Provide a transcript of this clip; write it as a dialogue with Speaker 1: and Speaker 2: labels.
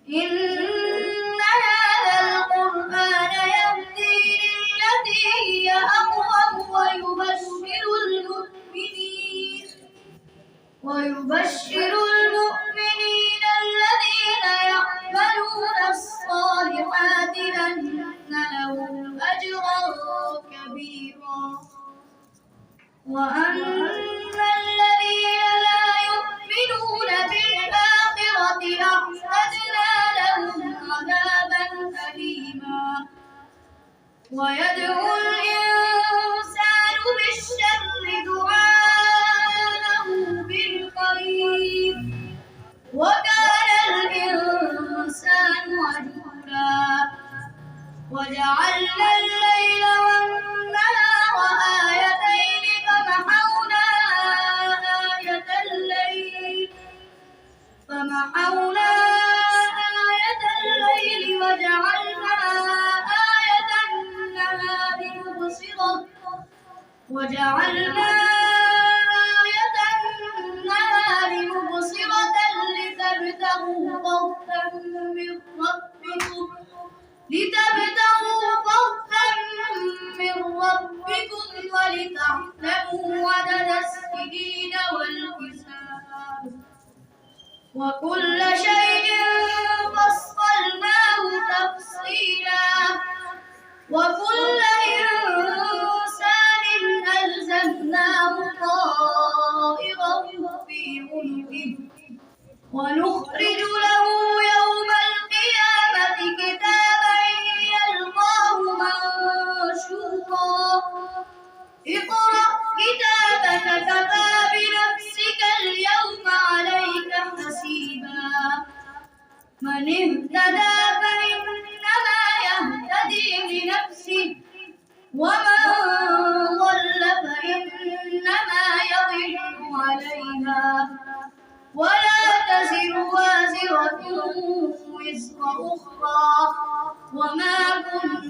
Speaker 1: إن هذا القرآن يهدي للتي هي أقوم ويبشر المؤمنين الذين يعملون الصالحات أن لهم أجرا كبيرا وأن الذين لا يؤمنون بالآخرة أعتدنا لهم عذابا أليما ويدعو الإنسان بالشر دعاءه بالخير وكان الإنسان عجولا وجعلنا الليل والنهار آيتين فمحونا آية الليل وجعلنا آية النهار مبصرة لتبتغوا فضلا من ربكم ولتعلموا عدد السنين والحساب وكل شيء فصلناه تفصيلا وكل إنسان ألزمناه طائره في عنقه ونخرج له يوم القيامة كتابا يلقاه منشورا اقرأ كتابك كفى بنفسك اليوم عليك حسيبا من اهتدى فإنما يهتدي لنفسه ومن ضل فإنما يضل عليها ولا تزر وازرة وزر أخرى وما كنا